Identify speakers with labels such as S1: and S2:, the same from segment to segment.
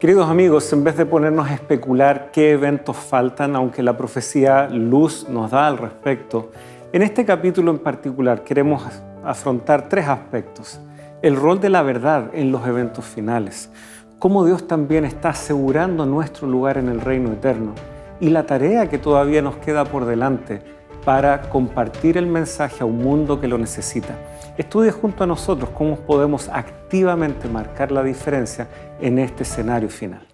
S1: Queridos amigos, en vez de ponernos a especular qué eventos faltan, aunque la profecía Luz nos da al respecto, en este capítulo en particular queremos afrontar tres aspectos. El rol de la verdad en los eventos finales, cómo Dios también está asegurando nuestro lugar en el reino eterno y la tarea que todavía nos queda por delante para compartir el mensaje a un mundo que lo necesita. Estudie junto a nosotros cómo podemos activamente marcar la diferencia en este escenario final.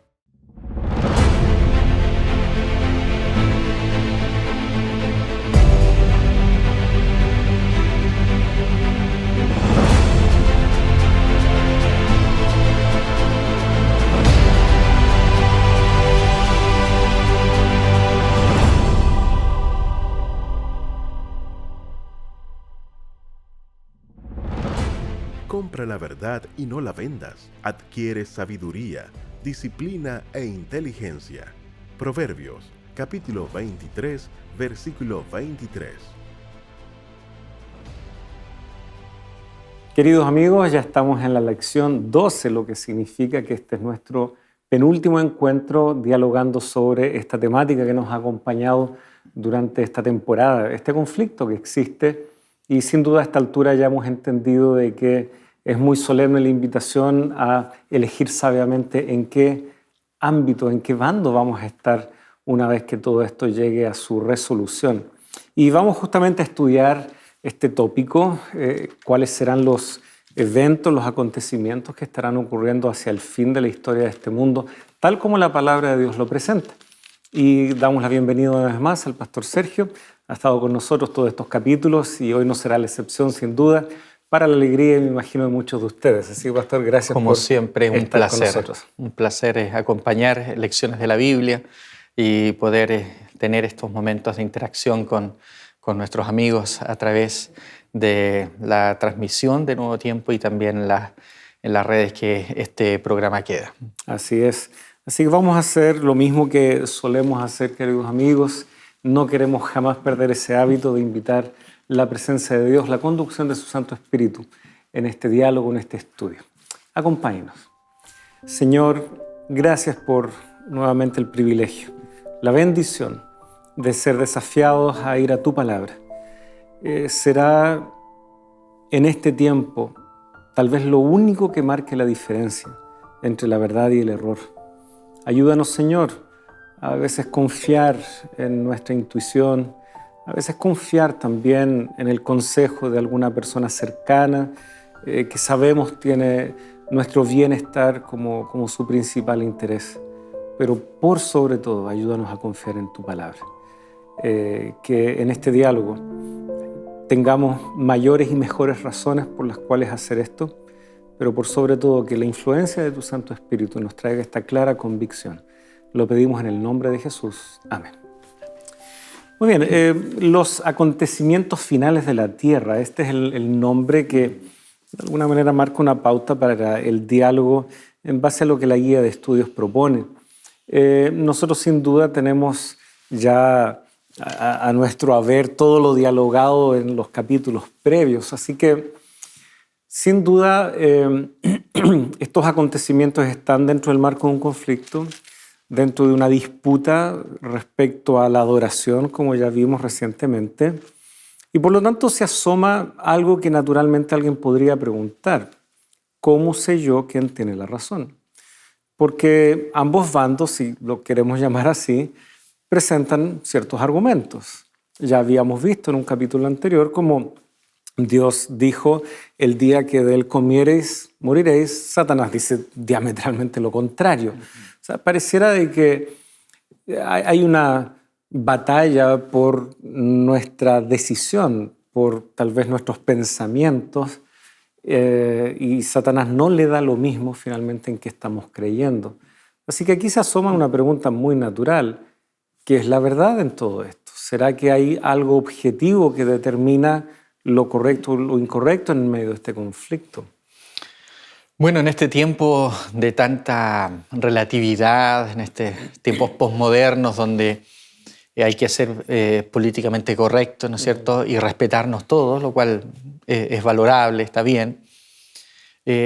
S2: Compra la verdad y no la vendas. Adquiere sabiduría, disciplina e inteligencia. Proverbios, capítulo 23, versículo 23.
S1: Queridos amigos, ya estamos en la lección 12, lo que significa que este es nuestro penúltimo encuentro dialogando sobre esta temática que nos ha acompañado durante esta temporada, este conflicto que existe, y sin duda a esta altura ya hemos entendido de que es muy solemne la invitación a elegir sabiamente en qué ámbito, en qué bando vamos a estar una vez que todo esto llegue a su resolución. Y vamos justamente a estudiar este tópico, cuáles serán los eventos, los acontecimientos que estarán ocurriendo hacia el fin de la historia de este mundo, tal como la palabra de Dios lo presenta. Y damos la bienvenida una vez más al pastor Sergio. Ha estado con nosotros todos estos capítulos y hoy no será la excepción, sin duda, para la alegría, me imagino, de muchos de ustedes. Así que, pastor, gracias
S3: como siempre, un
S1: estar
S3: placer.
S1: con nosotros.
S3: Un placer acompañar lecciones de la Biblia y poder tener estos momentos de interacción con nuestros amigos a través de la transmisión de Nuevo Tiempo y también en las redes que este programa queda.
S1: Así es. Así que vamos a hacer lo mismo que solemos hacer, queridos amigos. No queremos jamás perder ese hábito de invitar la presencia de Dios, la conducción de su Santo Espíritu en este diálogo, en este estudio. Acompáñenos. Señor, gracias por nuevamente el privilegio, la bendición de ser desafiados a ir a tu palabra. Será en este tiempo tal vez lo único que marque la diferencia entre la verdad y el error. Ayúdanos, Señor, a veces confiar en nuestra intuición, a veces confiar también en el consejo de alguna persona cercana que sabemos tiene nuestro bienestar como su principal interés. Pero por sobre todo, ayúdanos a confiar en tu palabra. Que en este diálogo tengamos mayores y mejores razones por las cuales hacer esto, pero por sobre todo que la influencia de tu Santo Espíritu nos traiga esta clara convicción. Lo pedimos en el nombre de Jesús. Amén. Muy bien, los acontecimientos finales de la Tierra, este es el nombre que de alguna manera marca una pauta para el diálogo en base a lo que la guía de estudios propone. Nosotros sin duda tenemos ya a nuestro haber todo lo dialogado en los capítulos previos, así que sin duda estos acontecimientos están dentro del marco de un conflicto, dentro de una disputa respecto a la adoración, como ya vimos recientemente, y por lo tanto se asoma algo que naturalmente alguien podría preguntar: ¿cómo sé yo quién tiene la razón? Porque ambos bandos, si lo queremos llamar así, presentan ciertos argumentos. Ya habíamos visto en un capítulo anterior cómo Dios dijo: el día que de él comiereis, moriréis. Satanás dice diametralmente lo contrario. O sea, pareciera de que hay una batalla por nuestra decisión, por tal vez nuestros pensamientos, y Satanás no le da lo mismo finalmente en qué estamos creyendo. Así que aquí se asoma una pregunta muy natural: ¿qué es la verdad en todo esto? ¿Será que hay algo objetivo que determina lo correcto o lo incorrecto en medio de este conflicto?
S3: Bueno, en este tiempo de tanta relatividad, en estos tiempos posmodernos donde hay que ser políticamente correcto, ¿no es cierto? Y respetarnos todos, lo cual es valorable, está bien.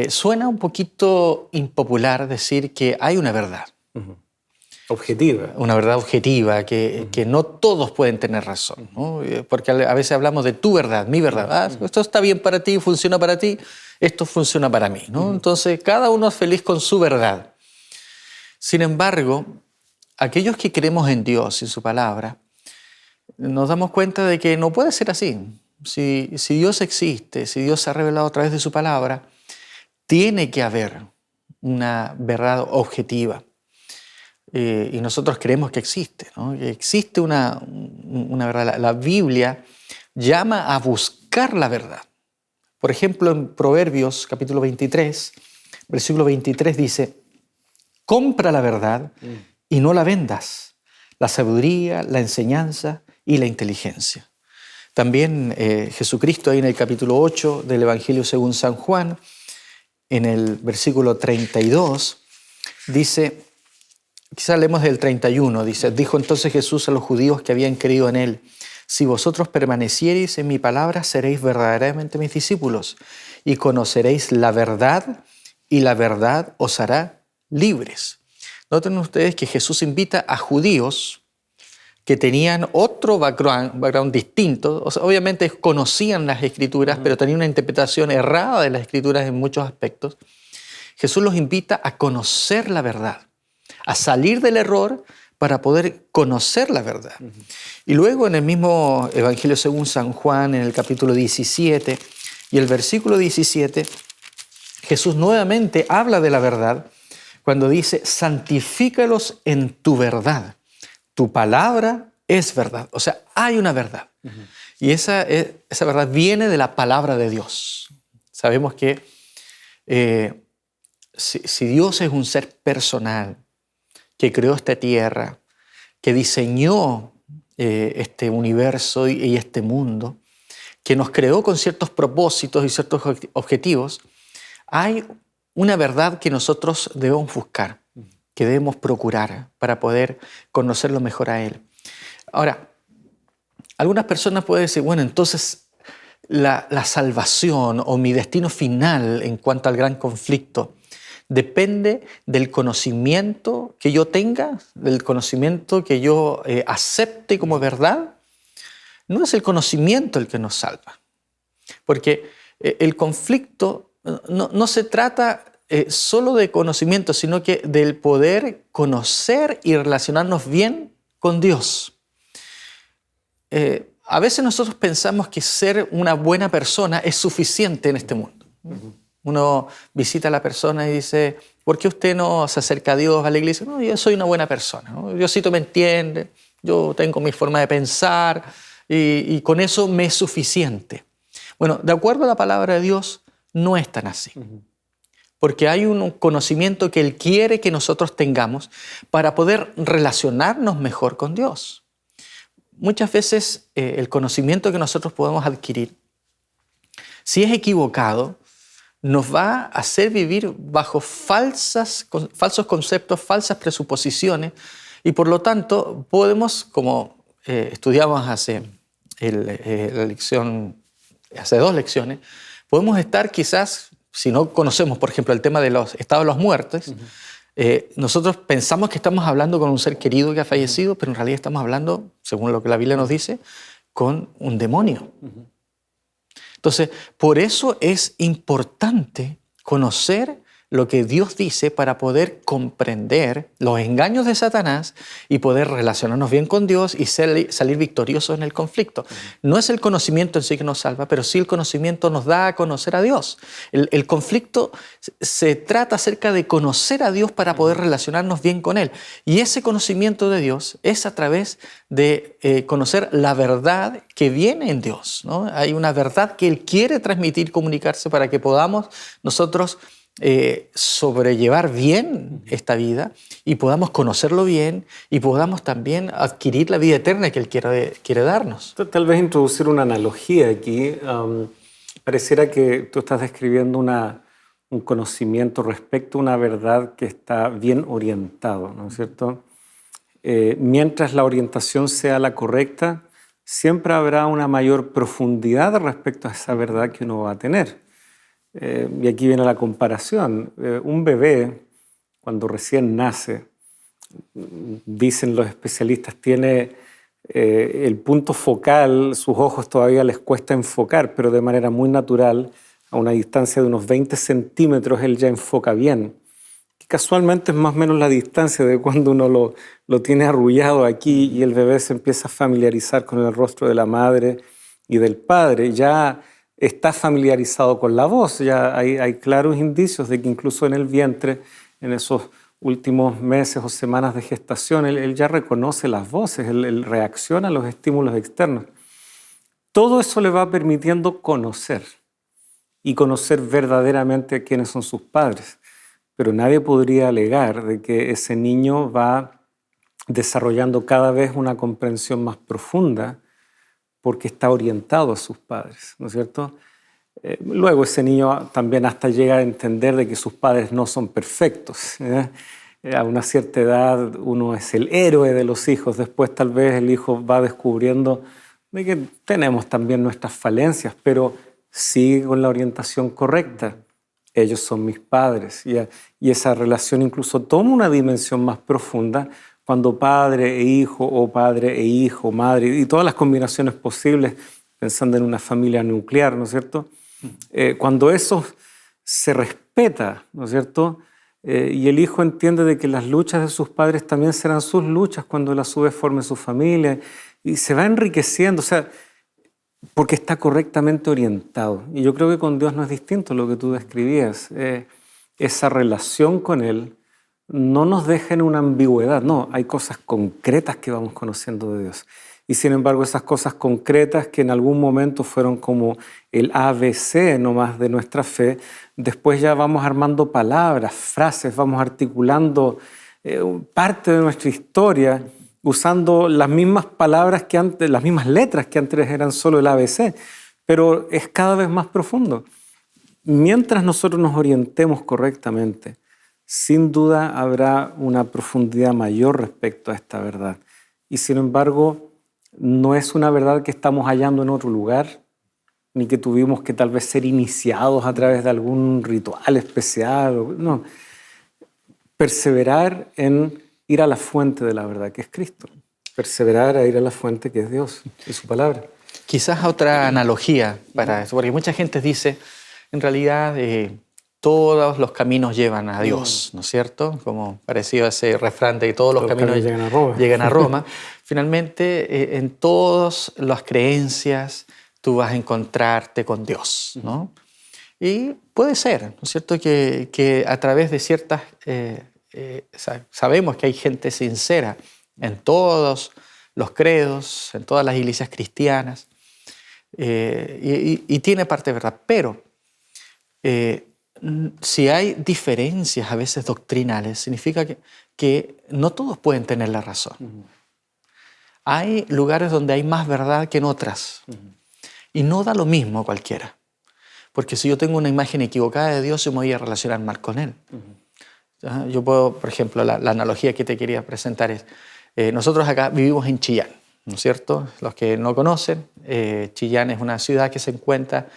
S3: Suena un poquito impopular decir que hay una verdad.
S1: Objetiva.
S3: Una verdad objetiva, que no todos pueden tener razón, ¿no? Porque a veces hablamos de tu verdad, mi verdad. Ah, esto está bien para ti, funciona para ti, esto funciona para mí, ¿no? Entonces, cada uno es feliz con su verdad. Sin embargo, aquellos que creemos en Dios y en su palabra, nos damos cuenta de que no puede ser así. Si Dios existe, si Dios se ha revelado a través de su palabra, tiene que haber una verdad objetiva. Y nosotros creemos que existe, ¿no? Que existe una verdad. La Biblia llama a buscar la verdad. Por ejemplo, en Proverbios capítulo 23, versículo 23 dice: compra la verdad y no la vendas, la sabiduría, la enseñanza y la inteligencia. También Jesucristo ahí en el capítulo 8 del Evangelio según San Juan, en el versículo 32, dice, quizás leemos del 31, dice: dijo entonces Jesús a los judíos que habían creído en él: si vosotros permaneciereis en mi palabra, seréis verdaderamente mis discípulos y conoceréis la verdad, y la verdad os hará libres. Noten ustedes que Jesús invita a judíos que tenían otro background distinto. O sea, obviamente conocían las Escrituras, pero tenían una interpretación errada de las Escrituras en muchos aspectos. Jesús los invita a conocer la verdad, a salir del error para poder conocer la verdad. Y luego en el mismo Evangelio según San Juan, en el capítulo 17 y el versículo 17, Jesús nuevamente habla de la verdad cuando dice: santifícalos en tu verdad. Tu palabra es verdad. O sea, hay una verdad. Y esa verdad viene de la palabra de Dios. Sabemos que si Dios es un ser personal, que creó esta tierra, que diseñó este universo y este mundo, que nos creó con ciertos propósitos y ciertos objetivos, hay una verdad que nosotros debemos buscar, que debemos procurar para poder conocerlo mejor a Él. Ahora, algunas personas pueden decir: bueno, entonces la salvación o mi destino final en cuanto al gran conflicto depende del conocimiento que yo tenga, del conocimiento que yo acepte como verdad. No es el conocimiento el que nos salva, porque el conflicto no se trata solo de conocimiento, sino que del poder conocer y relacionarnos bien con Dios. A veces nosotros pensamos que ser una buena persona es suficiente en este mundo. Uno visita a la persona y dice: ¿por qué usted no se acerca a Dios, a la iglesia? No, yo soy una buena persona, ¿no? Diosito me entiende, yo tengo mi forma de pensar y con eso me es suficiente. Bueno, de acuerdo a la palabra de Dios, no es tan así. Porque hay un conocimiento que Él quiere que nosotros tengamos para poder relacionarnos mejor con Dios. Muchas veces el conocimiento que nosotros podemos adquirir, si es equivocado, nos va a hacer vivir bajo falsos conceptos, falsas presuposiciones, y por lo tanto podemos, como estudiamos hace 2 lecciones, podemos estar quizás, si no conocemos, por ejemplo, el tema de los estados de los muertos, nosotros pensamos que estamos hablando con un ser querido que ha fallecido, pero en realidad estamos hablando, según lo que la Biblia nos dice, con un demonio. Entonces, por eso es importante conocer lo que Dios dice para poder comprender los engaños de Satanás y poder relacionarnos bien con Dios y salir victoriosos en el conflicto. No es el conocimiento en sí que nos salva, pero sí el conocimiento nos da a conocer a Dios. El conflicto se trata acerca de conocer a Dios para poder relacionarnos bien con Él. Y ese conocimiento de Dios es a través de conocer la verdad que viene en Dios, ¿no? Hay una verdad que Él quiere transmitir, comunicarse para que podamos nosotros sobrellevar bien esta vida y podamos conocerlo bien y podamos también adquirir la vida eterna que Él quiere darnos.
S1: Tal vez introducir una analogía aquí. Pareciera que tú estás describiendo un conocimiento respecto a una verdad que está bien orientado, ¿no es cierto? Mientras la orientación sea la correcta, siempre habrá una mayor profundidad respecto a esa verdad que uno va a tener. Y aquí viene la comparación. Un bebé, cuando recién nace, dicen los especialistas, tiene el punto focal, sus ojos todavía les cuesta enfocar, pero de manera muy natural, a una distancia de unos 20 centímetros, él ya enfoca bien. Que casualmente es más o menos la distancia de cuando uno lo tiene arrullado aquí y el bebé se empieza a familiarizar con el rostro de la madre y del padre. Ya está familiarizado con la voz, ya hay claros indicios de que incluso en el vientre, en esos últimos meses o semanas de gestación, él ya reconoce las voces, él reacciona a los estímulos externos. Todo eso le va permitiendo conocer y conocer verdaderamente quiénes son sus padres. Pero nadie podría alegar de que ese niño va desarrollando cada vez una comprensión más profunda porque está orientado a sus padres, ¿no es cierto? Luego ese niño también hasta llega a entender de que sus padres no son perfectos. A una cierta edad uno es el héroe de los hijos, después tal vez el hijo va descubriendo de que tenemos también nuestras falencias, pero sigue con la orientación correcta. Ellos son mis padres y esa relación incluso toma una dimensión más profunda cuando padre e hijo o padre e hijo, madre y todas las combinaciones posibles pensando en una familia nuclear, ¿no es cierto? Cuando eso se respeta, ¿no es cierto? Y el hijo entiende de que las luchas de sus padres también serán sus luchas cuando él a su vez forme su familia y se va enriqueciendo, o sea, porque está correctamente orientado. Y yo creo que con Dios no es distinto lo que tú describías. Esa relación con Él no nos deja en una ambigüedad, no, hay cosas concretas que vamos conociendo de Dios. Y sin embargo, esas cosas concretas que en algún momento fueron como el ABC nomás de nuestra fe, después ya vamos armando palabras, frases, vamos articulando parte de nuestra historia, usando las mismas palabras que antes, las mismas letras que antes eran solo el ABC, pero es cada vez más profundo. Mientras nosotros nos orientemos correctamente, sin duda habrá una profundidad mayor respecto a esta verdad. Y sin embargo, no es una verdad que estamos hallando en otro lugar, ni que tuvimos que tal vez ser iniciados a través de algún ritual especial. No, perseverar en ir a la fuente de la verdad, que es Cristo. Perseverar a ir a la fuente que es Dios y su palabra.
S3: Quizás otra analogía para eso, porque mucha gente dice, en realidad todos los caminos llevan a Dios, ¿no es cierto? Como parecido a ese refrán de que todos los caminos llegan a Roma. Finalmente, en todas las creencias tú vas a encontrarte con Dios, ¿no? Y puede ser, ¿no es cierto?, que a través de ciertas... sabemos que hay gente sincera en todos los credos, en todas las iglesias cristianas, y tiene parte de verdad, pero si hay diferencias a veces doctrinales, significa que no todos pueden tener la razón. Hay lugares donde hay más verdad que en otras, y no da lo mismo a cualquiera, porque si yo tengo una imagen equivocada de Dios, yo me voy a relacionar mal con Él. Yo puedo, por ejemplo, la analogía que te quería presentar es, nosotros acá vivimos en Chillán, ¿no es cierto? Los que no conocen, Chillán es una ciudad que se encuentra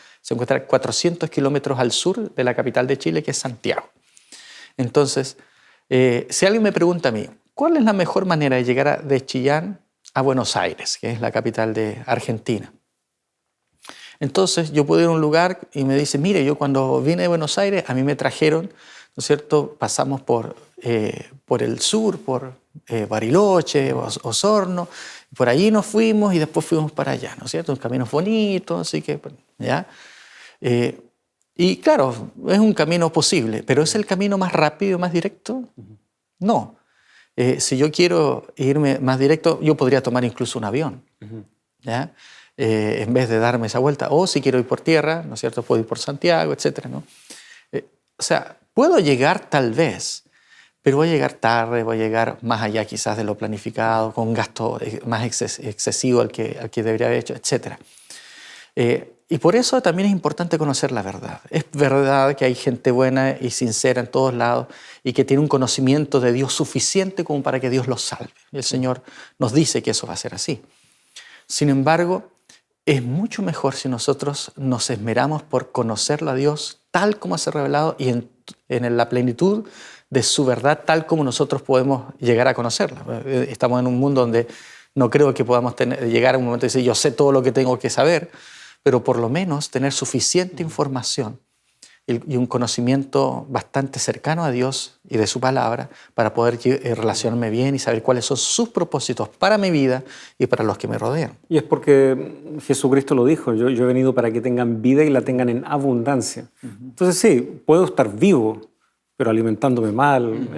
S3: 400 kilómetros al sur de la capital de Chile, que es Santiago. Entonces, si alguien me pregunta a mí, ¿cuál es la mejor manera de llegar de Chillán a Buenos Aires, que es la capital de Argentina? Entonces, yo puedo ir a un lugar y me dice, mire, yo cuando vine de Buenos Aires, a mí me trajeron, ¿no es cierto? Pasamos por el sur, por Bariloche, Osorno, por allí nos fuimos y después fuimos para allá, ¿no es cierto? Un camino bonito, así que, ¿ya? Y claro, es un camino posible, pero ¿es el camino más rápido, más directo? No. Si yo quiero irme más directo, yo podría tomar incluso un avión, ¿ya? En vez de darme esa vuelta. O si quiero ir por tierra, ¿no es cierto? Puedo ir por Santiago, etcétera, ¿no? O sea, puedo llegar tal vez, pero voy a llegar tarde, voy a llegar más allá quizás de lo planificado, con un gasto más excesivo al que debería haber hecho, etc. Y por eso también es importante conocer la verdad. Es verdad que hay gente buena y sincera en todos lados y que tiene un conocimiento de Dios suficiente como para que Dios los salve. Y el Señor nos dice que eso va a ser así. Sin embargo, es mucho mejor si nosotros nos esmeramos por conocerlo a Dios tal como se ha revelado y en la plenitud de su verdad tal como nosotros podemos llegar a conocerla. Estamos en un mundo donde no creo que podamos llegar a un momento de decir yo sé todo lo que tengo que saber, pero por lo menos tener suficiente información y un conocimiento bastante cercano a Dios y de su palabra para poder relacionarme bien y saber cuáles son sus propósitos para mi vida y para los que me rodean.
S1: Y es porque Jesucristo lo dijo, yo he venido para que tengan vida y la tengan en abundancia. Entonces sí, puedo estar vivo, pero alimentándome mal,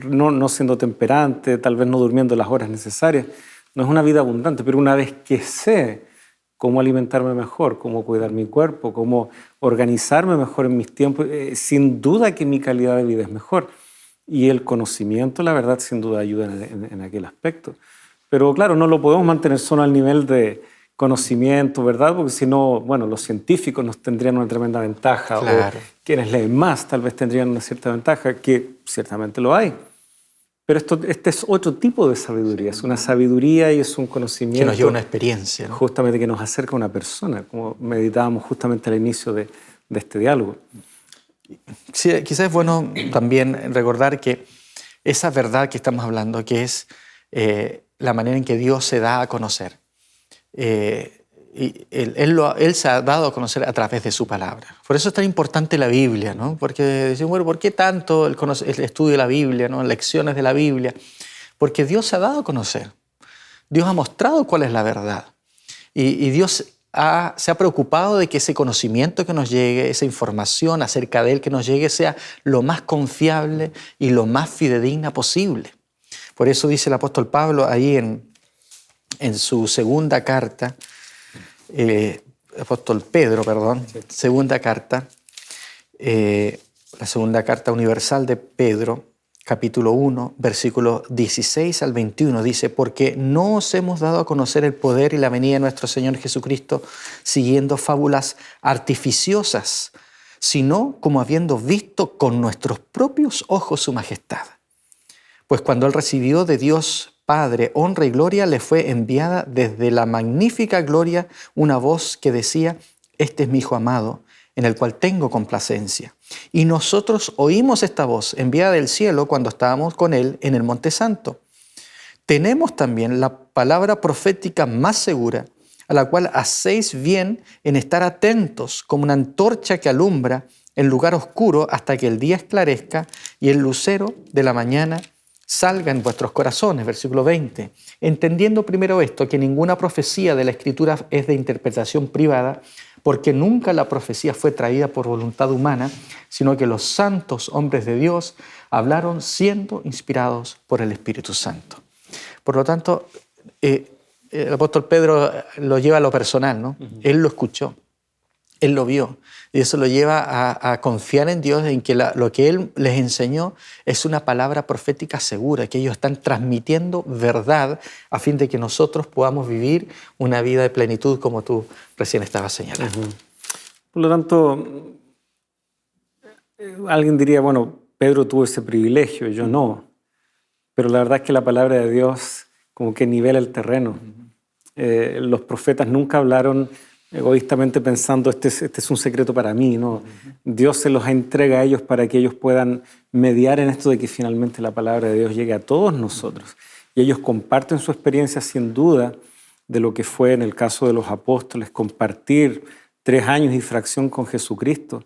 S1: no siendo temperante, tal vez no durmiendo las horas necesarias. No es una vida abundante, pero una vez que sé cómo alimentarme mejor, cómo cuidar mi cuerpo, cómo organizarme mejor en mis tiempos, sin duda que mi calidad de vida es mejor. Y el conocimiento, la verdad, sin duda ayuda en aquel aspecto. Pero claro, no lo podemos mantener solo al nivel de conocimiento, ¿verdad? Porque si no, bueno, los científicos nos tendrían una tremenda ventaja,
S3: claro.
S1: O quienes leen más tal vez tendrían una cierta ventaja, que ciertamente lo hay. Pero este es otro tipo de sabiduría, es una sabiduría y es un conocimiento
S3: que nos lleva a una experiencia, ¿no?
S1: Justamente que nos acerca a una persona, como meditábamos justamente al inicio de este diálogo.
S3: Sí, quizás es bueno también recordar que esa verdad que estamos hablando, que es la manera en que Dios se da a conocer, y él se ha dado a conocer a través de su palabra. Por eso es tan importante la Biblia, ¿no? Porque decimos, bueno, ¿por qué tanto el estudio de la Biblia, ¿no? Lecciones de la Biblia? Porque Dios se ha dado a conocer. Dios ha mostrado cuál es la verdad. Y Dios se ha preocupado de que ese conocimiento que nos llegue, esa información acerca de Él que nos llegue, sea lo más confiable y lo más fidedigna posible. Por eso dice el apóstol Pablo ahí en su segunda carta, apóstol Pedro, perdón, sí. Segunda carta, la segunda carta universal de Pedro, capítulo 1, versículos 16 al 21, dice, porque no os hemos dado a conocer el poder y la venida de nuestro Señor Jesucristo siguiendo fábulas artificiosas, sino como habiendo visto con nuestros propios ojos su majestad. Pues cuando Él recibió de Dios Padre, honra y gloria, le fue enviada desde la magnífica gloria una voz que decía, este es mi Hijo amado, en el cual tengo complacencia. Y nosotros oímos esta voz enviada del cielo cuando estábamos con Él en el Monte Santo. Tenemos también la palabra profética más segura, a la cual hacéis bien en estar atentos como una antorcha que alumbra en lugar oscuro hasta que el día esclarezca y el lucero de la mañana salga en vuestros corazones, versículo 20. Entendiendo primero esto, que ninguna profecía de la Escritura es de interpretación privada, porque nunca la profecía fue traída por voluntad humana, sino que los santos hombres de Dios hablaron siendo inspirados por el Espíritu Santo. Por lo tanto, el apóstol Pedro lo lleva a lo personal, ¿no? Él lo escuchó, él lo vio. Y eso lo lleva a confiar en Dios, en que lo que Él les enseñó es una palabra profética segura, que ellos están transmitiendo verdad a fin de que nosotros podamos vivir una vida de plenitud como tú recién estabas señalando.
S1: Por lo tanto, alguien diría, bueno, Pedro tuvo ese privilegio, yo no. Pero la verdad es que la palabra de Dios como que nivela el terreno. Los profetas nunca hablaron egoístamente pensando, este es un secreto para mí, ¿no? Dios se los entrega a ellos para que ellos puedan mediar en esto de que finalmente la palabra de Dios llegue a todos nosotros. Y ellos comparten su experiencia sin duda de lo que fue en el caso de los apóstoles, compartir 3 años y fracción con Jesucristo.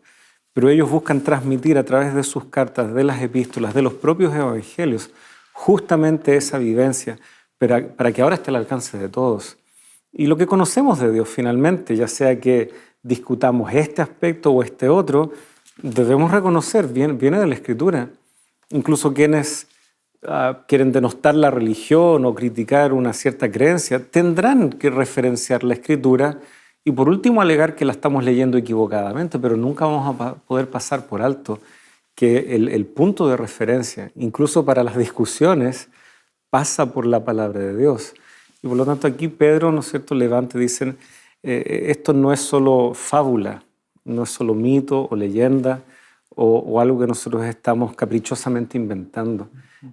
S1: Pero ellos buscan transmitir a través de sus cartas, de las epístolas, de los propios evangelios, justamente esa vivencia para que ahora esté al alcance de todos. Y lo que conocemos de Dios finalmente, ya sea que discutamos este aspecto o este otro, debemos reconocer, viene de la Escritura. Incluso quienes quieren denostar la religión o criticar una cierta creencia, tendrán que referenciar la Escritura y por último alegar que la estamos leyendo equivocadamente, pero nunca vamos a poder pasar por alto que el punto de referencia, incluso para las discusiones, pasa por la palabra de Dios. Y por lo tanto aquí Pedro, ¿no es cierto?, levanta y dicen, esto no es solo fábula, no es solo mito o leyenda o algo que nosotros estamos caprichosamente inventando.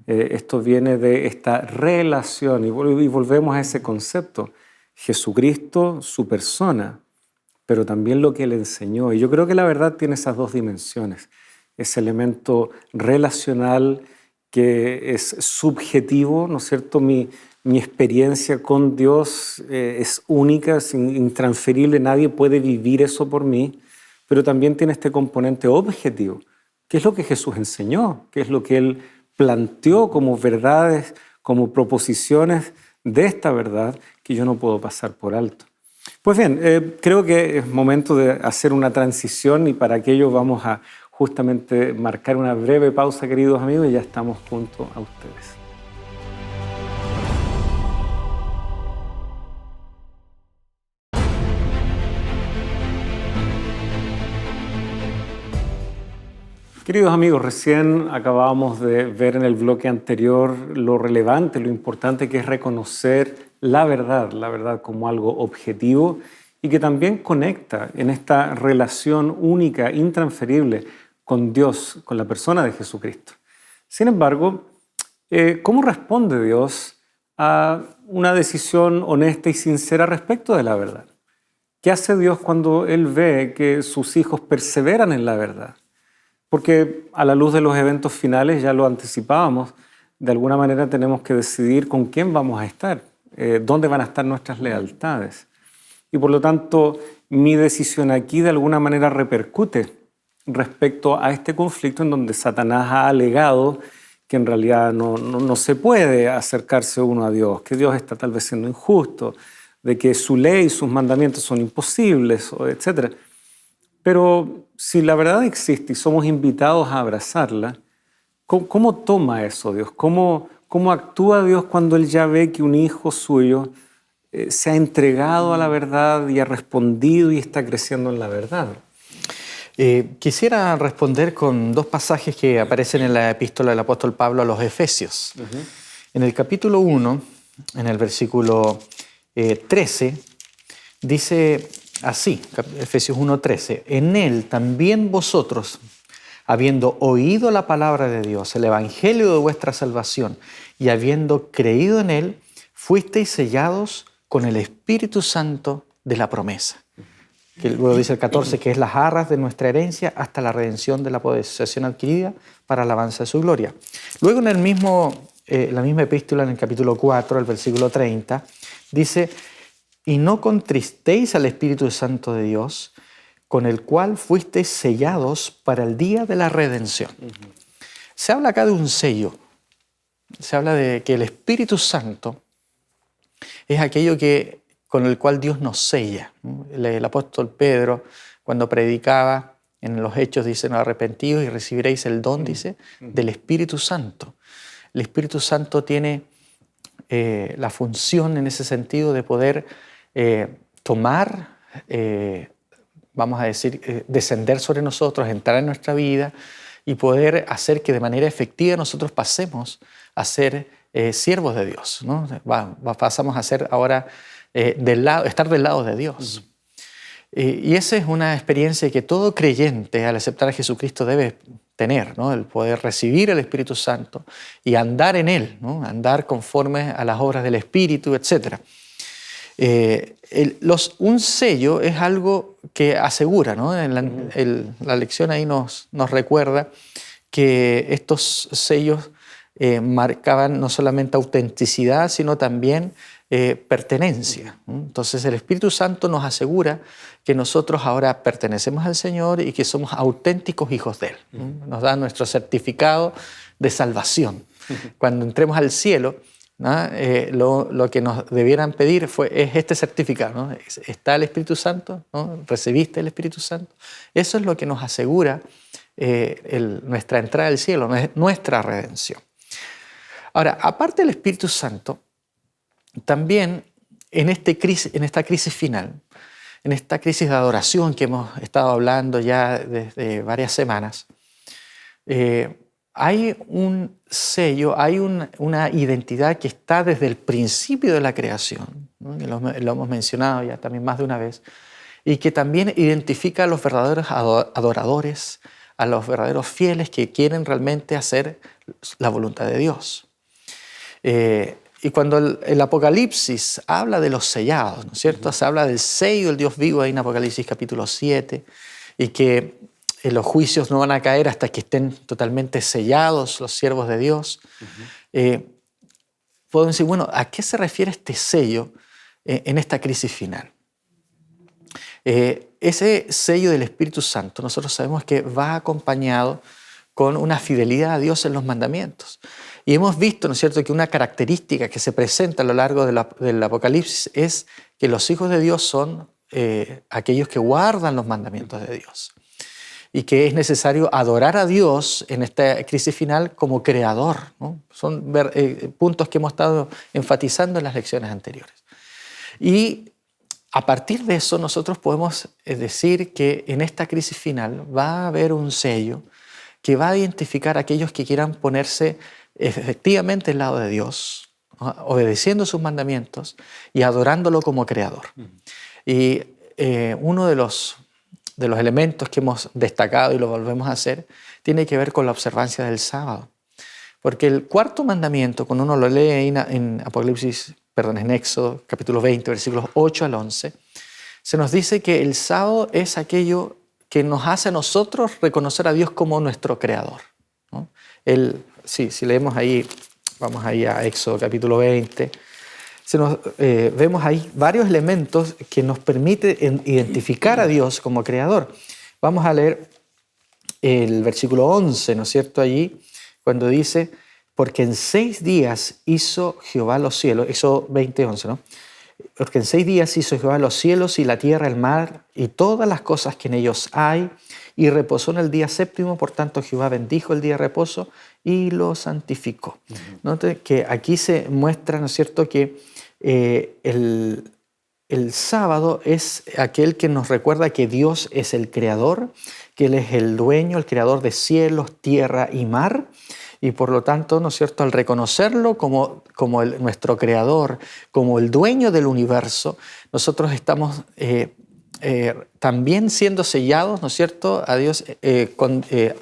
S1: Esto viene de esta relación y volvemos a ese concepto. Jesucristo, su persona, pero también lo que Él enseñó. Y yo creo que la verdad tiene esas dos dimensiones. Ese elemento relacional que es subjetivo, ¿no es cierto? Mi experiencia con Dios es única, es intransferible, nadie puede vivir eso por mí, pero también tiene este componente objetivo, que es lo que Jesús enseñó, que es lo que Él planteó como verdades, como proposiciones de esta verdad que yo no puedo pasar por alto. Pues bien, creo que es momento de hacer una transición y para aquello vamos a justamente marcar una breve pausa, queridos amigos, y ya estamos junto a ustedes. Queridos amigos, recién acabamos de ver en el bloque anterior lo relevante, lo importante que es reconocer la verdad como algo objetivo y que también conecta en esta relación única, intransferible con Dios, con la persona de Jesucristo. Sin embargo, ¿cómo responde Dios a una decisión honesta y sincera respecto de la verdad? ¿Qué hace Dios cuando Él ve que sus hijos perseveran en la verdad? Porque a la luz de los eventos finales, ya lo anticipábamos, de alguna manera tenemos que decidir con quién vamos a estar, dónde van a estar nuestras lealtades. Y por lo tanto, mi decisión aquí de alguna manera repercute respecto a este conflicto en donde Satanás ha alegado que en realidad no se puede acercarse uno a Dios, que Dios está tal vez siendo injusto, de que su ley y sus mandamientos son imposibles, etc. Pero si la verdad existe y somos invitados a abrazarla, ¿cómo toma eso Dios? ¿Cómo actúa Dios cuando Él ya ve que un hijo suyo se ha entregado a la verdad y ha respondido y está creciendo en la verdad?
S3: Quisiera responder con dos pasajes que aparecen en la epístola del apóstol Pablo a los Efesios. En el capítulo 1, en el versículo 13, dice así, Efesios 1:13, en Él también vosotros, habiendo oído la palabra de Dios, el evangelio de vuestra salvación, y habiendo creído en Él, fuisteis sellados con el Espíritu Santo de la promesa. Que luego dice el 14, que es las arras de nuestra herencia hasta la redención de la posesión adquirida para alabanza de su gloria. Luego en la misma epístola, en el capítulo 4, el versículo 30, dice, y no contristéis al Espíritu Santo de Dios, con el cual fuisteis sellados para el día de la redención. Se habla acá de un sello. Se habla de que el Espíritu Santo es aquello con el cual Dios nos sella. El apóstol Pedro, cuando predicaba en los Hechos, dice, no arrepentidos y recibiréis el don, dice, del Espíritu Santo. El Espíritu Santo tiene la función en ese sentido de poder tomar, vamos a decir, descender sobre nosotros, entrar en nuestra vida y poder hacer que de manera efectiva nosotros pasemos a ser siervos de Dios, ¿no? Pasamos a ser ahora, estar del lado de Dios. Y esa es una experiencia que todo creyente al aceptar a Jesucristo debe tener, ¿no? El poder recibir el Espíritu Santo y andar en Él, ¿no? Andar conforme a las obras del Espíritu, etc. Un sello es algo que asegura, ¿no? La lección ahí nos recuerda que estos sellos marcaban no solamente autenticidad, sino también pertenencia. Entonces el Espíritu Santo nos asegura que nosotros ahora pertenecemos al Señor y que somos auténticos hijos de Él. Nos da nuestro certificado de salvación. Cuando entremos al cielo, ¿no? Lo que nos debieran pedir es este certificado, ¿no? ¿Está el Espíritu Santo? ¿No? ¿Recibiste el Espíritu Santo? Eso es lo que nos asegura nuestra entrada al cielo, nuestra redención. Ahora, aparte del Espíritu Santo, también en esta crisis final, en esta crisis de adoración que hemos estado hablando ya desde varias semanas, hay un sello, hay una identidad que está desde el principio de la creación, ¿no? Lo hemos mencionado ya también más de una vez, y que también identifica a los verdaderos adoradores, a los verdaderos fieles que quieren realmente hacer la voluntad de Dios. Y cuando el Apocalipsis habla de los sellados, ¿no es cierto? Se habla del sello del Dios vivo ahí en Apocalipsis capítulo 7, y que los juicios no van a caer hasta que estén totalmente sellados los siervos de Dios. Podemos decir, bueno, ¿a qué se refiere este sello en esta crisis final? Ese sello del Espíritu Santo, nosotros sabemos que va acompañado con una fidelidad a Dios en los mandamientos. Y hemos visto, ¿no es cierto?, que una característica que se presenta a lo largo del Apocalipsis es que los hijos de Dios son aquellos que guardan los mandamientos de Dios. Y que es necesario adorar a Dios en esta crisis final como creador, ¿no? Son puntos que hemos estado enfatizando en las lecciones anteriores. Y a partir de eso nosotros podemos decir que en esta crisis final va a haber un sello que va a identificar a aquellos que quieran ponerse efectivamente al lado de Dios, ¿no?, obedeciendo sus mandamientos y adorándolo como creador. Y uno de los elementos que hemos destacado y lo volvemos a hacer tiene que ver con la observancia del sábado. Porque el cuarto mandamiento, cuando uno lo lee en Éxodo capítulo 20, versículos 8 al 11, se nos dice que el sábado es aquello que nos hace a nosotros reconocer a Dios como nuestro creador, ¿no? Si leemos ahí, vamos ahí a Éxodo capítulo 20, vemos ahí varios elementos que nos permiten identificar a Dios como creador. Vamos a leer el versículo 11, ¿no es cierto? Allí, cuando dice, porque en 6 días hizo Jehová los cielos, Éxodo 20:11, ¿no? Porque en 6 días hizo Jehová los cielos y la tierra, el mar y todas las cosas que en ellos hay, y reposó en el día séptimo, por tanto Jehová bendijo el día de reposo y lo santificó. Note que aquí se muestra, ¿no es cierto?, que el sábado es aquel que nos recuerda que Dios es el creador, que Él es el dueño, el creador de cielos, tierra y mar, y por lo tanto, ¿no es cierto?, al reconocerlo como nuestro creador, como el dueño del universo, nosotros estamos también siendo sellados, ¿no es cierto?, a Dios,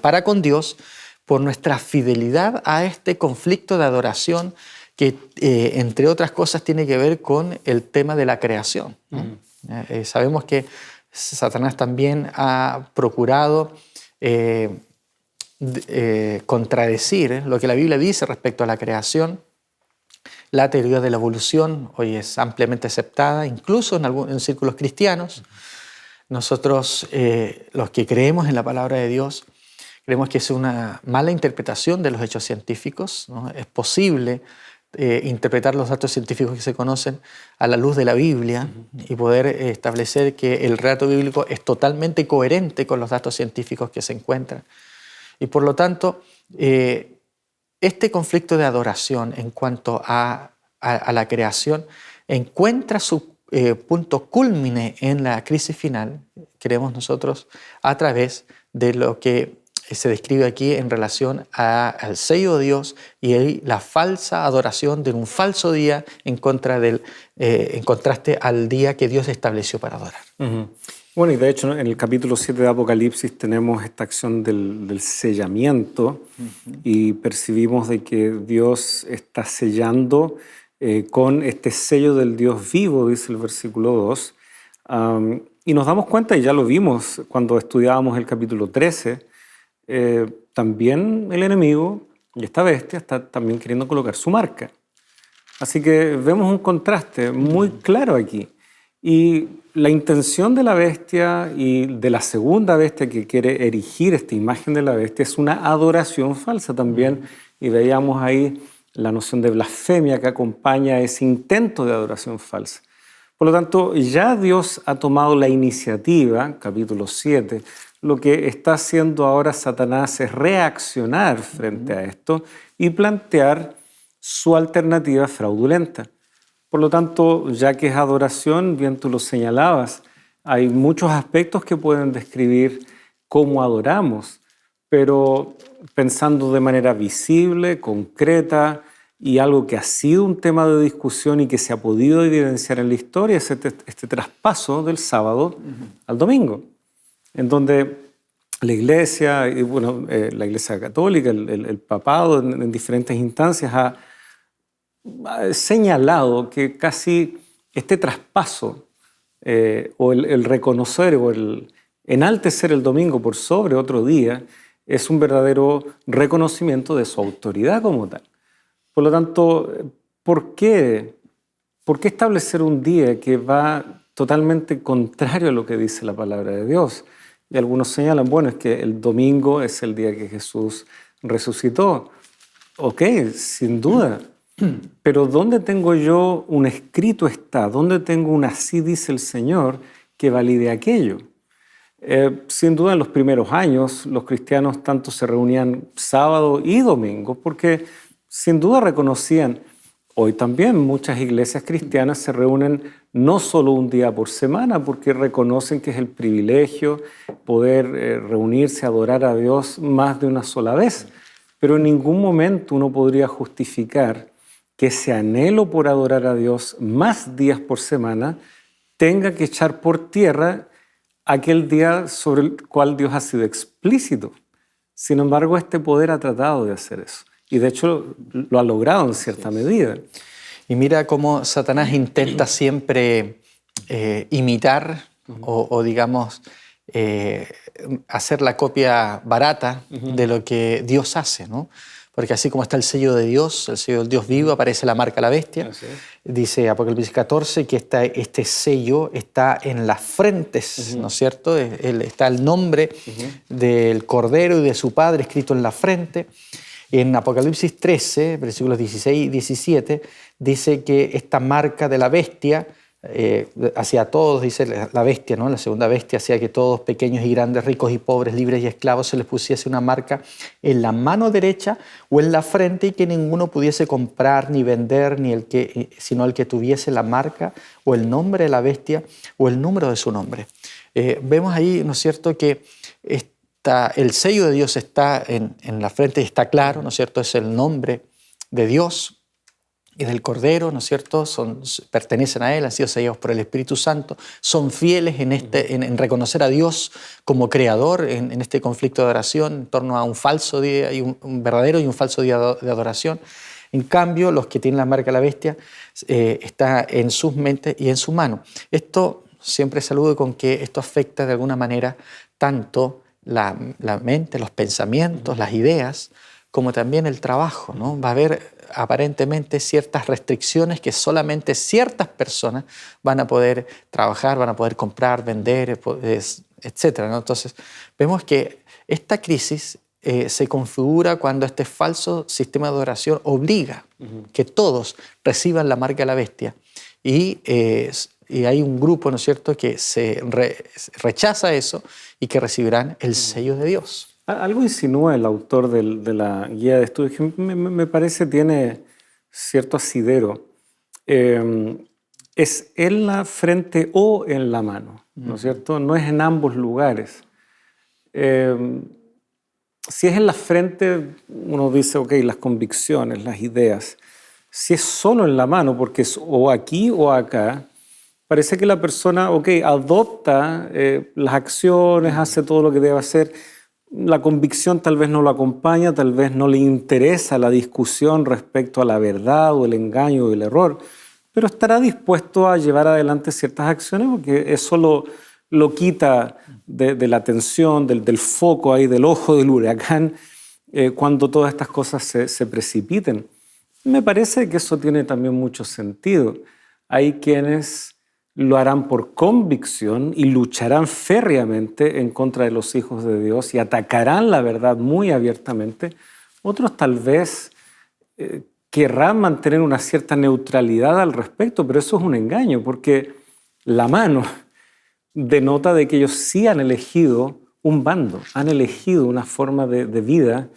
S3: para con Dios por nuestra fidelidad a este conflicto de adoración que, entre otras cosas, tiene que ver con el tema de la creación, ¿no? Sabemos que Satanás también ha procurado contradecir lo que la Biblia dice respecto a la creación. La teoría de la evolución hoy es ampliamente aceptada, incluso en círculos cristianos. Nosotros, los que creemos en la palabra de Dios, creemos que es una mala interpretación de los hechos científicos, ¿no? Es posible interpretar los datos científicos que se conocen a la luz de la Biblia y poder establecer que el relato bíblico es totalmente coherente con los datos científicos que se encuentran. Y por lo tanto, este conflicto de adoración en cuanto a la creación encuentra su punto cúlmine en la crisis final, creemos nosotros, a través de lo que se describe aquí en relación al sello de Dios y la falsa adoración de un falso día en contraste al día que Dios estableció para adorar.
S1: Bueno, y de hecho en el capítulo 7 de Apocalipsis tenemos esta acción del sellamiento y percibimos de que Dios está sellando con este sello del Dios vivo, dice el versículo 2. Y nos damos cuenta, y ya lo vimos cuando estudiábamos el capítulo 13, también el enemigo y esta bestia está también queriendo colocar su marca. Así que vemos un contraste muy claro aquí. Y la intención de la bestia y de la segunda bestia que quiere erigir esta imagen de la bestia es una adoración falsa también. Y veíamos ahí la noción de blasfemia que acompaña ese intento de adoración falsa. Por lo tanto, ya Dios ha tomado la iniciativa, capítulo 7, lo que está haciendo ahora Satanás es reaccionar frente a esto y plantear su alternativa fraudulenta. Por lo tanto, ya que es adoración, bien tú lo señalabas, hay muchos aspectos que pueden describir cómo adoramos, pero pensando de manera visible, concreta, y algo que ha sido un tema de discusión y que se ha podido evidenciar en la historia es este traspaso del sábado al domingo, en donde la Iglesia, y bueno, la Iglesia Católica, el papado en diferentes instancias ha señalado que casi este traspaso o el reconocer o el enaltecer el domingo por sobre otro día es un verdadero reconocimiento de su autoridad como tal. Por lo tanto, ¿por qué establecer un día que va totalmente contrario a lo que dice la palabra de Dios? Y algunos señalan, bueno, es que el domingo es el día que Jesús resucitó. Ok, sin duda. Pero ¿dónde tengo yo un escrito está? ¿Dónde tengo un así dice el Señor que valide aquello? Sin duda en los primeros años los cristianos tanto se reunían sábado y domingo porque sin duda reconocían, hoy también muchas iglesias cristianas se reúnen no solo un día por semana porque reconocen que es el privilegio poder reunirse, adorar a Dios más de una sola vez. Pero en ningún momento uno podría justificar que ese anhelo por adorar a Dios más días por semana tenga que echar por tierra aquel día sobre el cual Dios ha sido explícito. Sin embargo, este poder ha tratado de hacer eso. Y de hecho lo ha logrado en cierta medida.
S3: Y mira cómo Satanás intenta siempre imitar o digamos, hacer la copia barata de lo que Dios hace, ¿no? Porque así como está el sello de Dios, el sello del Dios vivo, aparece la marca de la bestia. Dice Apocalipsis 14 que este sello está en las frentes, ¿no es cierto? Está el nombre del Cordero y de su Padre escrito en la frente. En Apocalipsis 13, versículos 16 y 17, dice que esta marca de la bestia hacia todos, dice la bestia, ¿no? La segunda bestia hacía que todos, pequeños y grandes, ricos y pobres, libres y esclavos, se les pusiese una marca en la mano derecha o en la frente y que ninguno pudiese comprar ni vender, sino el que tuviese la marca o el nombre de la bestia o el número de su nombre. Vemos ahí, ¿no es cierto?, que el sello de Dios está en la frente y está claro, ¿no es cierto?, es el nombre de Dios y del Cordero, ¿no es cierto?, pertenecen a Él, han sido sellados por el Espíritu Santo, son fieles en reconocer a Dios como Creador en este conflicto de adoración en torno a un falso día, y un verdadero y un falso día de adoración. En cambio, los que tienen la marca de la bestia está en sus mentes y en su mano. Esto siempre saludo con que esto afecta de alguna manera tanto la mente, los pensamientos, las ideas, como también el trabajo, ¿no? Va a haber aparentemente ciertas restricciones que solamente ciertas personas van a poder trabajar, van a poder comprar, vender, etcétera, ¿no? Entonces, vemos que esta crisis se configura cuando este falso sistema de adoración obliga que todos reciban la marca de la bestia y hay un grupo, ¿no es cierto?, que rechaza eso y que recibirán el sello de Dios.
S1: Algo insinúa el autor de la guía de estudios que me parece tiene cierto asidero. Es en la frente o en la mano, ¿no es cierto? No es en ambos lugares. Si es en la frente, uno dice, ok, las convicciones, las ideas. Si es solo en la mano, porque es o aquí o acá, parece que la persona, ok, adopta las acciones, hace todo lo que debe hacer. La convicción tal vez no lo acompaña, tal vez no le interesa la discusión respecto a la verdad o el engaño o el error, pero estará dispuesto a llevar adelante ciertas acciones porque eso lo quita de la atención, del foco ahí, del ojo del huracán, cuando todas estas cosas se precipiten. Me parece que eso tiene también mucho sentido. Hay quienes lo harán por convicción y lucharán férreamente en contra de los hijos de Dios y atacarán la verdad muy abiertamente. Otros tal vez querrán mantener una cierta neutralidad al respecto, pero eso es un engaño porque la mano denota de que ellos sí han elegido un bando, han elegido una forma de vida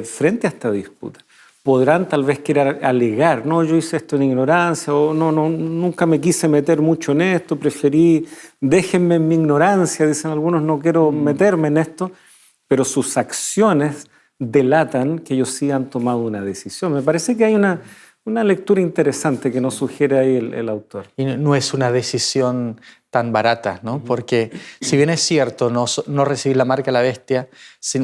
S1: frente a esta disputa. Podrán tal vez querer alegar, no, yo hice esto en ignorancia, o no, nunca me quise meter mucho en esto, preferí, déjenme en mi ignorancia, dicen algunos, no quiero meterme en esto, pero sus acciones delatan que ellos sí han tomado una decisión. Me parece que hay una lectura interesante que nos sugiere ahí el autor.
S3: Y no es una decisión tan baratas, ¿no? Porque si bien es cierto, no recibir la marca de la bestia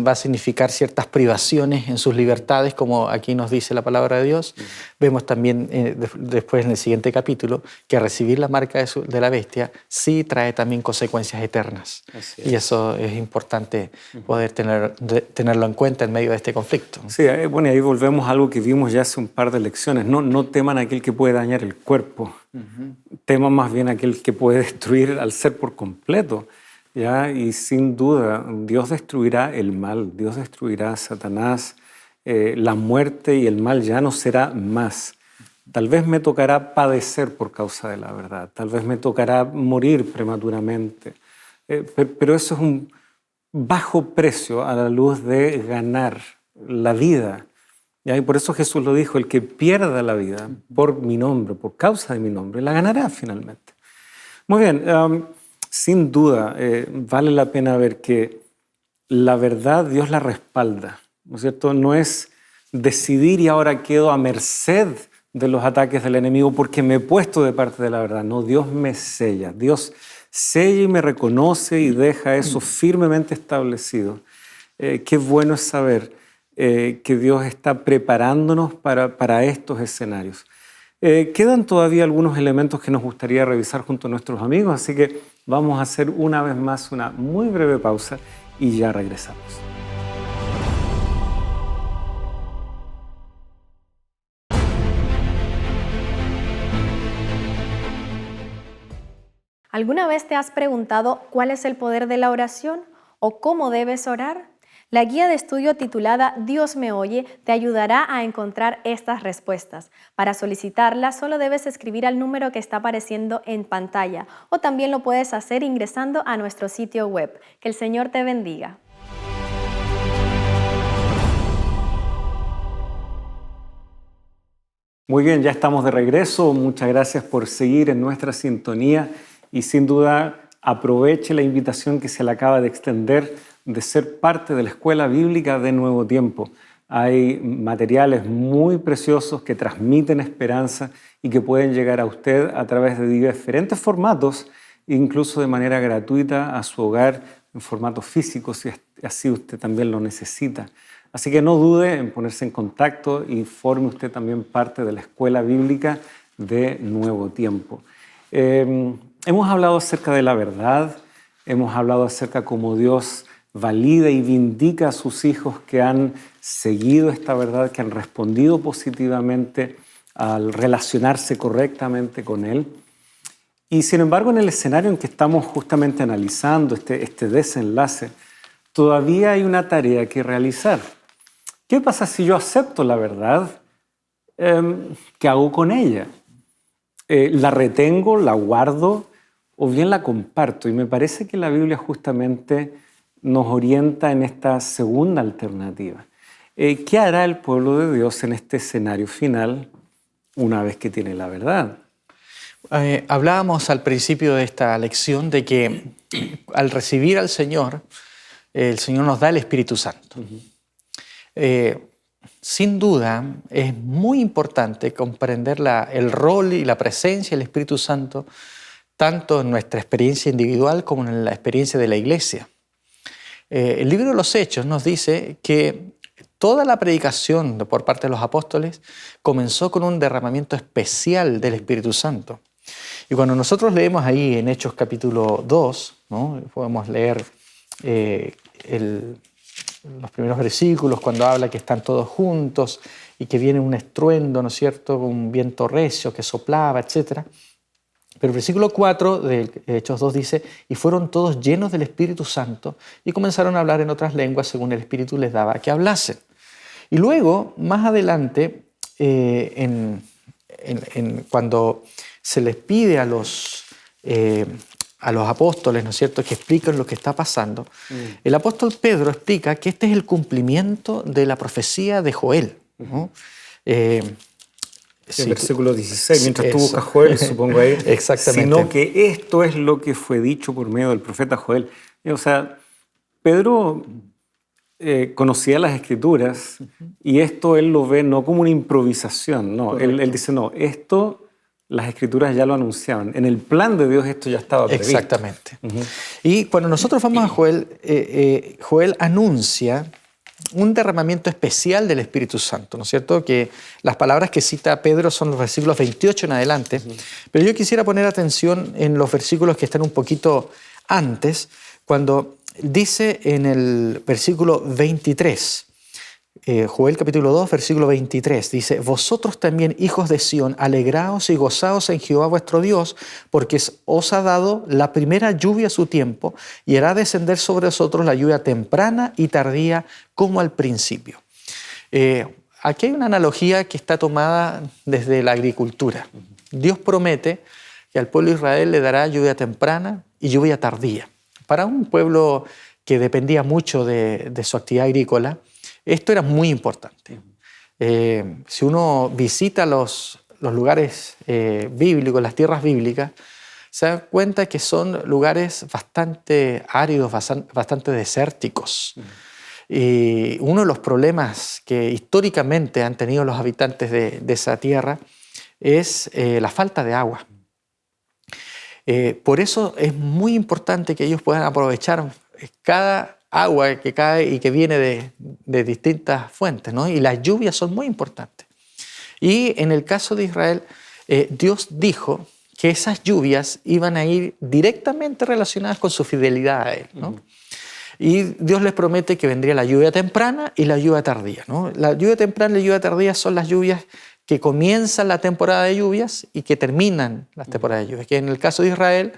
S3: va a significar ciertas privaciones en sus libertades, como aquí nos dice la palabra de Dios, vemos también después en el siguiente capítulo que recibir la marca de la bestia sí trae también consecuencias eternas. Y eso es importante poder tenerlo en cuenta en medio de este conflicto.
S1: Sí, bueno, y ahí volvemos a algo que vimos ya hace un par de lecciones. No teman a aquel que puede dañar el cuerpo. Teman más bien a aquel que puede destruir al ser por completo. ¿Ya? Y sin duda, Dios destruirá el mal, Dios destruirá a Satanás. La muerte y el mal ya no será más. Tal vez me tocará padecer por causa de la verdad. Tal vez me tocará morir prematuramente. Pero eso es un bajo precio a la luz de ganar la vida. Y por eso Jesús lo dijo, el que pierda la vida por mi nombre, por causa de mi nombre, la ganará finalmente. Muy bien, sin duda vale la pena ver que la verdad Dios la respalda, ¿no es cierto? No es decidir y ahora quedo a merced de los ataques del enemigo porque me he puesto de parte de la verdad. No, Dios me sella, Dios sella y me reconoce y deja eso firmemente establecido. Qué bueno es saber que Dios está preparándonos para estos escenarios. Quedan todavía algunos elementos que nos gustaría revisar junto a nuestros amigos, así que vamos a hacer una vez más una muy breve pausa y ya regresamos.
S4: ¿Alguna vez te has preguntado cuál es el poder de la oración o cómo debes orar? La guía de estudio titulada Dios me oye te ayudará a encontrar estas respuestas. Para solicitarlas solo debes escribir al número que está apareciendo en pantalla o también lo puedes hacer ingresando a nuestro sitio web. Que el Señor te bendiga.
S1: Muy bien, ya estamos de regreso. Muchas gracias por seguir en nuestra sintonía y sin duda aproveche la invitación que se le acaba de extender de ser parte de la Escuela Bíblica de Nuevo Tiempo. Hay materiales muy preciosos que transmiten esperanza y que pueden llegar a usted a través de diferentes formatos, incluso de manera gratuita a su hogar en formato físico, si así usted también lo necesita. Así que no dude en ponerse en contacto y forme usted también parte de la Escuela Bíblica de Nuevo Tiempo. Hemos hablado acerca de la verdad, hemos hablado acerca de cómo Dios valida y vindica a sus hijos que han seguido esta verdad, que han respondido positivamente al relacionarse correctamente con Él. Y sin embargo, en el escenario en que estamos justamente analizando este desenlace, todavía hay una tarea que realizar. ¿Qué pasa si yo acepto la verdad? ¿Qué hago con ella? ¿La retengo, la guardo o bien la comparto? Y me parece que la Biblia justamente nos orienta en esta segunda alternativa. ¿Qué hará el pueblo de Dios en este escenario final una vez que tiene la verdad?
S3: Hablábamos al principio de esta lección de que al recibir al Señor, el Señor nos da el Espíritu Santo. Sin duda, es muy importante comprender el rol y la presencia del Espíritu Santo tanto en nuestra experiencia individual como en la experiencia de la Iglesia. El libro de los Hechos nos dice que toda la predicación por parte de los apóstoles comenzó con un derramamiento especial del Espíritu Santo. Y cuando nosotros leemos ahí en Hechos capítulo 2, ¿no? Podemos leer los primeros versículos cuando habla que están todos juntos y que viene un estruendo, ¿no es cierto?, un viento recio que soplaba, etc. Pero el versículo 4 de Hechos 2 dice, y fueron todos llenos del Espíritu Santo y comenzaron a hablar en otras lenguas según el Espíritu les daba que hablasen. Y luego, más adelante, cuando se les pide a los apóstoles, ¿no es cierto?, que expliquen lo que está pasando, el apóstol Pedro explica que este es el cumplimiento de la profecía de Joel, ¿no?
S1: El versículo 16, mientras tú buscas Joel, supongo ahí,
S3: exactamente.
S1: Sino que esto es lo que fue dicho por medio del profeta Joel. O sea, Pedro conocía las Escrituras y esto él lo ve no como una improvisación, no, él dice, no, esto las Escrituras ya lo anunciaban. En el plan de Dios esto ya estaba previsto.
S3: Exactamente. Y cuando nosotros vamos a Joel, Joel anuncia un derramamiento especial del Espíritu Santo, ¿no es cierto? Que las palabras que cita Pedro son los versículos 28 en adelante, pero yo quisiera poner atención en los versículos que están un poquito antes, cuando dice en el versículo 23, Joel capítulo 2, versículo 23, dice: Vosotros también, hijos de Sión, alegraos y gozaos en Jehová vuestro Dios, porque os ha dado la primera lluvia a su tiempo, y hará descender sobre vosotros la lluvia temprana y tardía como al principio. Aquí hay una analogía que está tomada desde la agricultura. Dios promete que al pueblo de Israel le dará lluvia temprana y lluvia tardía. Para un pueblo que dependía mucho de su actividad agrícola, esto era muy importante. Si uno visita los lugares bíblicos, las tierras bíblicas, se da cuenta que son lugares bastante áridos, bastante desérticos. Y uno de los problemas que históricamente han tenido los habitantes de esa tierra es la falta de agua. Por eso es muy importante que ellos puedan aprovechar cada agua que cae y que viene de distintas fuentes, ¿no? Y las lluvias son muy importantes. Y en el caso de Israel, Dios dijo que esas lluvias iban a ir directamente relacionadas con su fidelidad a Él, ¿no? Y Dios les promete que vendría la lluvia temprana y la lluvia tardía, ¿no? La lluvia temprana y la lluvia tardía son las lluvias que comienzan la temporada de lluvias y que terminan las temporadas de lluvias. Que en el caso de Israel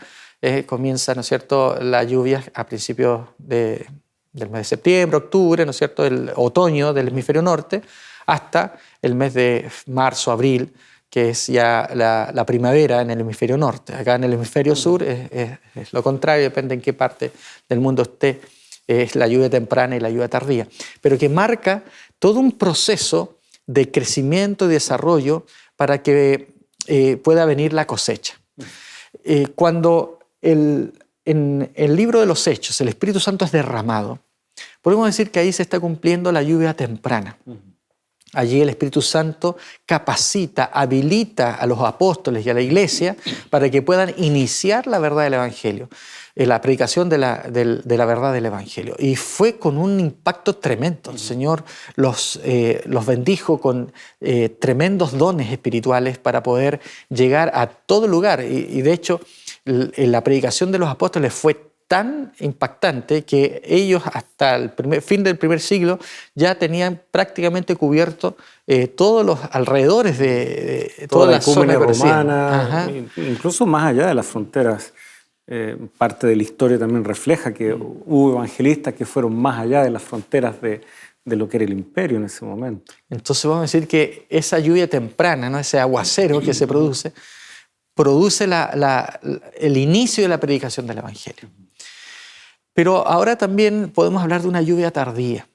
S3: comienza, ¿no es cierto?, las lluvias a principios del mes de septiembre, octubre, ¿no es cierto?, el otoño del hemisferio norte, hasta el mes de marzo, abril, que es ya la primavera en el hemisferio norte. Acá en el hemisferio sur es lo contrario, depende en qué parte del mundo esté, es la lluvia temprana y la lluvia tardía, pero que marca todo un proceso de crecimiento y desarrollo para que pueda venir la cosecha. Cuando en el libro de los Hechos el Espíritu Santo es derramado, podemos decir que ahí se está cumpliendo la lluvia temprana. Allí el Espíritu Santo capacita, habilita a los apóstoles y a la iglesia para que puedan iniciar la verdad del Evangelio, la predicación de la verdad del Evangelio. Y fue con un impacto tremendo. El Señor los bendijo con tremendos dones espirituales para poder llegar a todo lugar. Y de hecho, la predicación de los apóstoles fue tan impactante que ellos hasta el fin del primer siglo ya tenían prácticamente cubierto todos los alrededores de toda la zona
S1: romana, incluso más allá de las fronteras. Parte de la historia también refleja que hubo evangelistas que fueron más allá de las fronteras de lo que era el imperio en ese momento.
S3: Entonces vamos a decir que esa lluvia temprana, ¿no?, ese aguacero que se produce el inicio de la predicación del Evangelio. Pero ahora también podemos hablar de una lluvia tardía.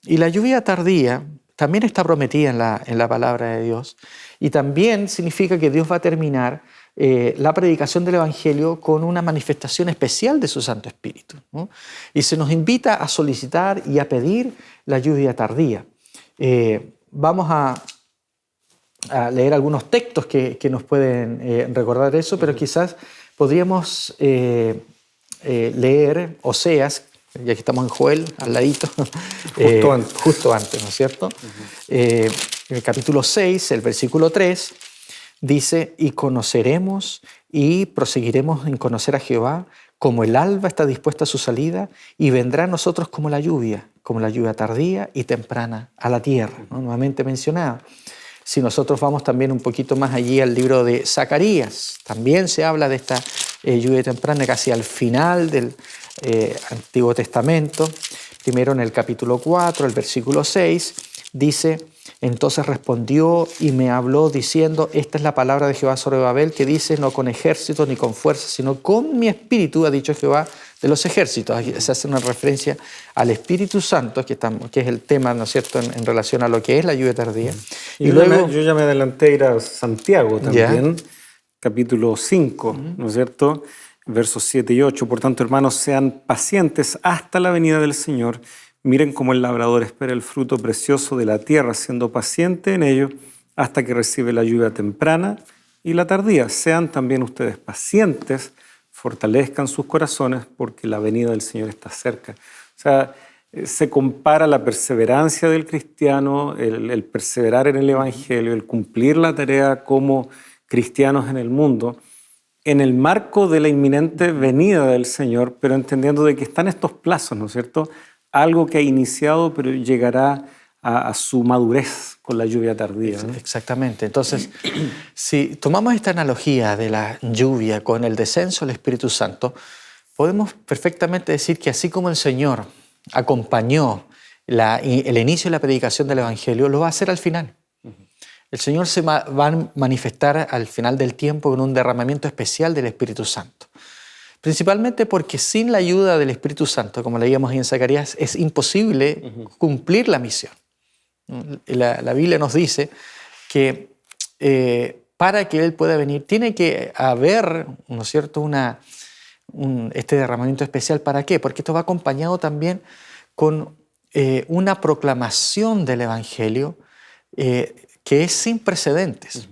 S3: Y la lluvia tardía también está prometida en la palabra de Dios. Y también significa que Dios va a terminar la predicación del Evangelio con una manifestación especial de su Santo Espíritu, ¿no? Y se nos invita a solicitar y a pedir la lluvia tardía. Vamos a leer algunos textos que nos pueden recordar eso, pero quizás podríamos leer Oseas, ya que estamos en Joel, al ladito, justo antes, ¿no es cierto? En el capítulo 6, el versículo 3, dice: y conoceremos y proseguiremos en conocer a Jehová, como el alba está dispuesta a su salida, y vendrá a nosotros como la lluvia tardía y temprana a la tierra, ¿no? Nuevamente mencionada. Si nosotros vamos también un poquito más allí al libro de Zacarías, también se habla de esta lluvia temprana casi al final del Antiguo Testamento. Primero en el capítulo 4, el versículo 6, dice: entonces respondió y me habló diciendo: esta es la palabra de Jehová sobre Babel, que dice: no con ejército ni con fuerza, sino con mi espíritu, ha dicho Jehová de los ejércitos. Aquí se hace una referencia al Espíritu Santo, que es el tema, ¿no es cierto?, en relación a lo que es la lluvia tardía.
S1: Y luego yo ya me adelanté a ir a Santiago también, capítulo 5, ¿no es cierto?, versos 7 y 8. Por tanto, hermanos, sean pacientes hasta la venida del Señor. Miren cómo el labrador espera el fruto precioso de la tierra, siendo paciente en ello hasta que recibe la lluvia temprana y la tardía. Sean también ustedes pacientes, fortalezcan sus corazones porque la venida del Señor está cerca. O sea, se compara la perseverancia del cristiano, el perseverar en el Evangelio, el cumplir la tarea como cristianos en el mundo, en el marco de la inminente venida del Señor, pero entendiendo de que están estos plazos, ¿no es cierto? Algo que ha iniciado, pero llegará a su madurez con la lluvia tardía, ¿no?
S3: Exactamente. Entonces, si tomamos esta analogía de la lluvia con el descenso del Espíritu Santo, podemos perfectamente decir que así como el Señor acompañó el inicio de la predicación del Evangelio, lo va a hacer al final. El Señor se va a manifestar al final del tiempo con un derramamiento especial del Espíritu Santo. Principalmente porque sin la ayuda del Espíritu Santo, como leíamos en Zacarías, es imposible cumplir la misión. La Biblia nos dice que para que Él pueda venir, tiene que haber, ¿no es cierto?, este derramamiento especial. ¿Para qué? Porque esto va acompañado también con una proclamación del Evangelio que es sin precedentes.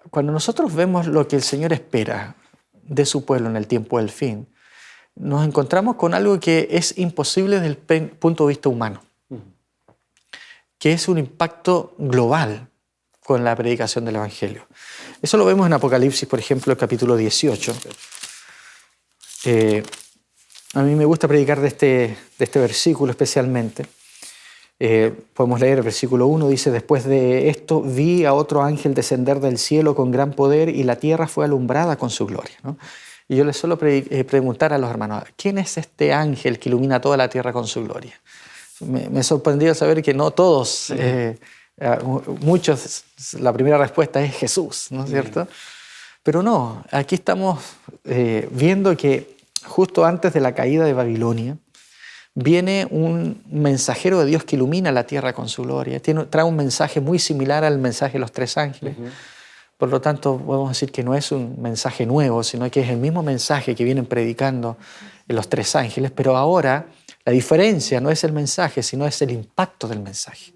S3: Cuando nosotros vemos lo que el Señor espera de su pueblo en el tiempo del fin, nos encontramos con algo que es imposible desde el punto de vista humano, que es un impacto global con la predicación del Evangelio. Eso lo vemos en Apocalipsis, por ejemplo, el capítulo 18. A mí me gusta predicar de este versículo especialmente. Podemos leer el versículo 1, dice: después de esto vi a otro ángel descender del cielo con gran poder y la tierra fue alumbrada con su gloria, ¿no? Y yo les suelo preguntar a los hermanos: ¿quién es este ángel que ilumina toda la tierra con su gloria? Me sorprendió saber que no todos, muchos, la primera respuesta es Jesús, ¿no es cierto? Pero no, aquí estamos viendo que justo antes de la caída de Babilonia, viene un mensajero de Dios que ilumina la tierra con su gloria. Trae un mensaje muy similar al mensaje de los tres ángeles. Por lo tanto, podemos decir que no es un mensaje nuevo, sino que es el mismo mensaje que vienen predicando los tres ángeles, pero ahora la diferencia no es el mensaje, sino es el impacto del mensaje.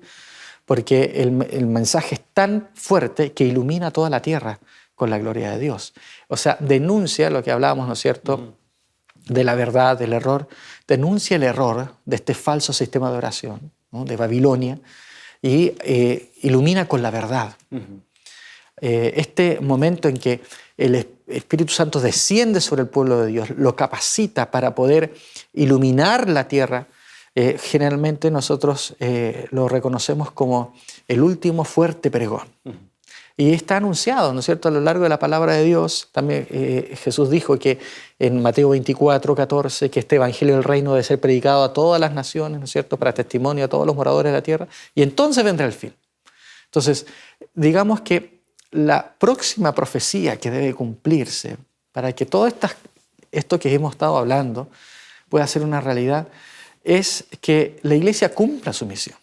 S3: Porque el mensaje es tan fuerte que ilumina toda la tierra con la gloria de Dios. O sea, denuncia lo que hablábamos, ¿no es cierto?, de la verdad, del error, denuncia el error de este falso sistema de oración, ¿no?, de Babilonia, y ilumina con la verdad. Este momento en que el Espíritu Santo desciende sobre el pueblo de Dios, lo capacita para poder iluminar la tierra, generalmente nosotros lo reconocemos como el último fuerte pregón. Y está anunciado, ¿no es cierto?, a lo largo de la palabra de Dios. También Jesús dijo que en Mateo 24, 14, que este evangelio del reino debe ser predicado a todas las naciones, ¿no es cierto?, para testimonio a todos los moradores de la tierra, y entonces vendrá el fin. Entonces, digamos que la próxima profecía que debe cumplirse para que todo esto que hemos estado hablando pueda ser una realidad es que la iglesia cumpla su misión,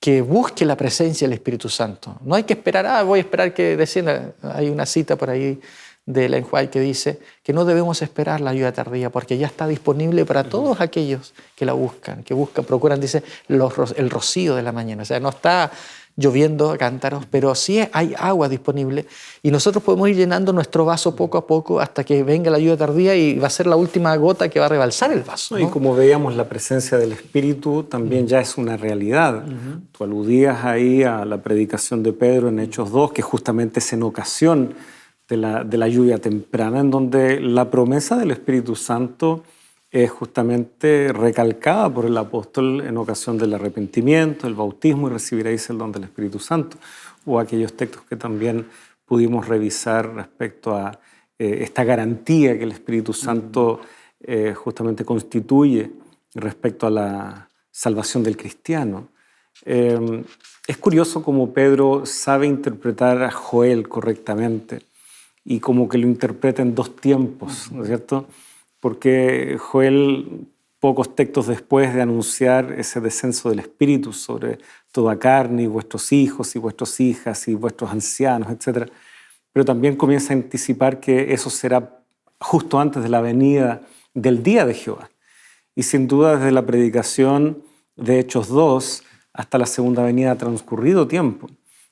S3: que busque la presencia del Espíritu Santo. No hay que esperar, voy a esperar que descienda. Hay una cita por ahí de Ellen White que dice que no debemos esperar la ayuda tardía porque ya está disponible para todos aquellos que la buscan, procuran, dice, el rocío de la mañana. O sea, no está lloviendo cántaros, pero sí hay agua disponible y nosotros podemos ir llenando nuestro vaso poco a poco hasta que venga la ayuda tardía y va a ser la última gota que va a rebalsar el vaso, ¿no?
S1: Y como veíamos, la presencia del Espíritu también ya es una realidad. Tú aludías ahí a la predicación de Pedro en Hechos 2, que justamente es en ocasión de la lluvia temprana, en donde la promesa del Espíritu Santo es justamente recalcada por el apóstol en ocasión del arrepentimiento, el bautismo, y recibiréis el don del Espíritu Santo, o aquellos textos que también pudimos revisar respecto a esta garantía que el Espíritu Santo justamente constituye respecto a la salvación del cristiano. Es curioso cómo Pedro sabe interpretar a Joel correctamente y como que lo interpreta en dos tiempos, ¿no es cierto? Porque Joel, pocos textos después de anunciar ese descenso del Espíritu sobre toda carne, y vuestros hijos y vuestras hijas y vuestros ancianos, etc., pero también comienza a anticipar que eso será justo antes de la venida del día de Jehová. Y sin duda desde la predicación de Hechos 2 hasta la segunda venida ha transcurrido tiempo.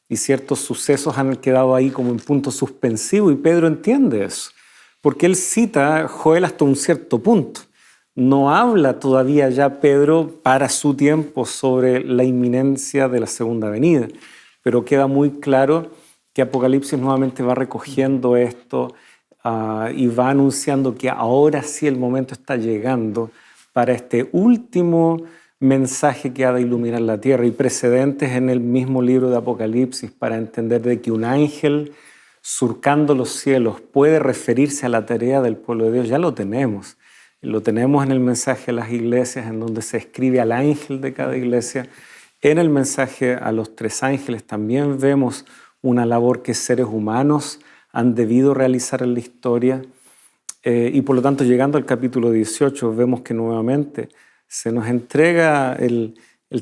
S1: y ciertos sucesos han quedado ahí como en punto suspensivo, y Pedro entiende eso, porque él cita a Joel hasta un cierto punto. No habla todavía ya Pedro para su tiempo sobre la inminencia de la segunda venida, pero queda muy claro que Apocalipsis nuevamente va recogiendo esto y va anunciando que ahora sí el momento está llegando para este último mensaje que ha de iluminar la tierra, y precedentes en el mismo libro de Apocalipsis para entender de que un ángel surcando los cielos puede referirse a la tarea del pueblo de Dios. Ya lo tenemos en el mensaje a las iglesias, en donde se escribe al ángel de cada iglesia. En el mensaje a los 3 ángeles también vemos una labor que seres humanos han debido realizar en la historia, y por lo tanto, llegando al capítulo 18, vemos que nuevamente se nos entrega el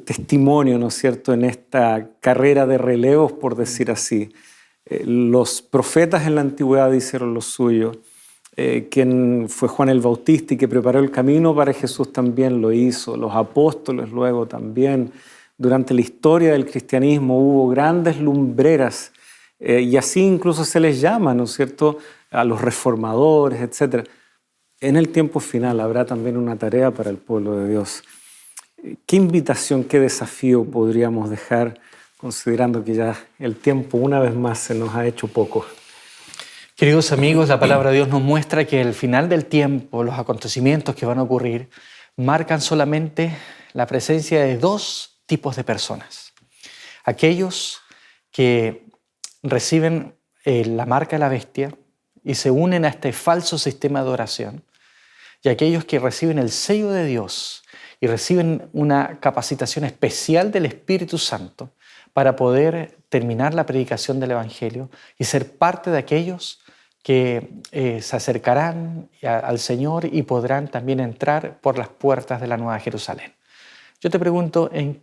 S1: testimonio, ¿no es cierto?, en esta carrera de relevos, por decir así. Los profetas en la antigüedad hicieron lo suyo. Quien fue Juan el Bautista y que preparó el camino para Jesús también lo hizo. Los apóstoles luego también. Durante la historia del cristianismo hubo grandes lumbreras, y así incluso se les llama, ¿no es cierto?, a los reformadores, etc. En el tiempo final habrá también una tarea para el pueblo de Dios. ¿Qué invitación, qué desafío podríamos dejar, considerando que ya el tiempo una vez más se nos ha hecho poco?
S3: Queridos amigos, la palabra de Dios nos muestra que el final del tiempo, los acontecimientos que van a ocurrir, marcan solamente la presencia de 2 tipos de personas. Aquellos que reciben la marca de la bestia y se unen a este falso sistema de adoración, y aquellos que reciben el sello de Dios y reciben una capacitación especial del Espíritu Santo para poder terminar la predicación del Evangelio y ser parte de aquellos que se acercarán al Señor y podrán también entrar por las puertas de la Nueva Jerusalén. Yo te pregunto, ¿en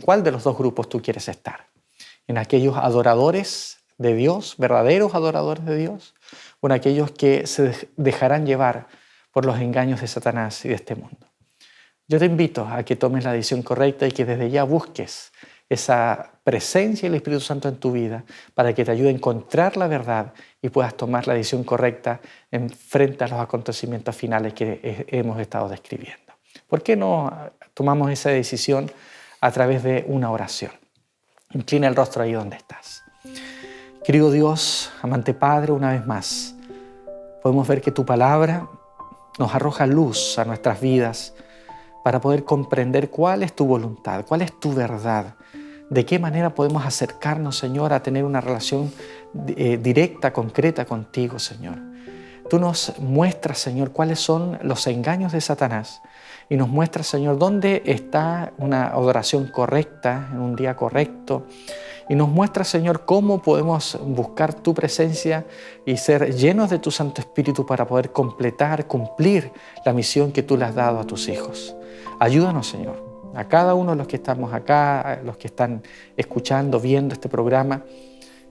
S3: cuál de los 2 grupos tú quieres estar? ¿En aquellos adoradores de Dios, verdaderos adoradores de Dios, o en aquellos que se dejarán llevar por los engaños de Satanás y de este mundo? Yo te invito a que tomes la decisión correcta y que desde ya busques esa presencia del Espíritu Santo en tu vida para que te ayude a encontrar la verdad y puedas tomar la decisión correcta en frente a los acontecimientos finales que hemos estado describiendo. ¿Por qué no tomamos esa decisión a través de una oración? Inclina el rostro ahí donde estás. Querido Dios, amante Padre, una vez más, podemos ver que tu palabra nos arroja luz a nuestras vidas para poder comprender cuál es tu voluntad, cuál es tu verdad, de qué manera podemos acercarnos, Señor, a tener una relación directa, concreta contigo, Señor. Tú nos muestras, Señor, cuáles son los engaños de Satanás y nos muestras, Señor, dónde está una adoración correcta en un día correcto. Y nos muestras, Señor, cómo podemos buscar tu presencia y ser llenos de tu Santo Espíritu para poder cumplir la misión que tú le has dado a tus hijos. Ayúdanos, Señor, a cada uno de los que estamos acá, a los que están escuchando, viendo este programa,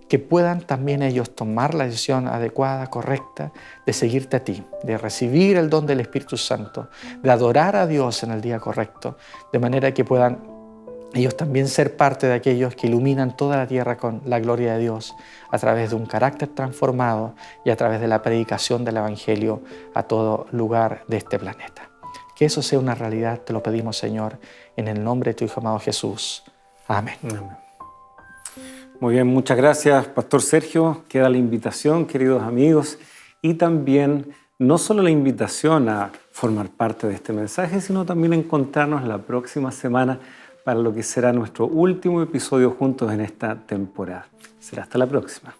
S3: que puedan también ellos tomar la decisión adecuada, correcta, de seguirte a ti, de recibir el don del Espíritu Santo, de adorar a Dios en el día correcto, de manera que puedan ellos también ser parte de aquellos que iluminan toda la tierra con la gloria de Dios a través de un carácter transformado y a través de la predicación del Evangelio a todo lugar de este planeta. Que eso sea una realidad, te lo pedimos, Señor, en el nombre de tu Hijo amado Jesús. Amén.
S1: Amén. Muy bien, muchas gracias, Pastor Sergio. Queda la invitación, queridos amigos, y también no solo la invitación a formar parte de este mensaje, sino también a encontrarnos la próxima semana para lo que será nuestro último episodio juntos en esta temporada. Será hasta la próxima.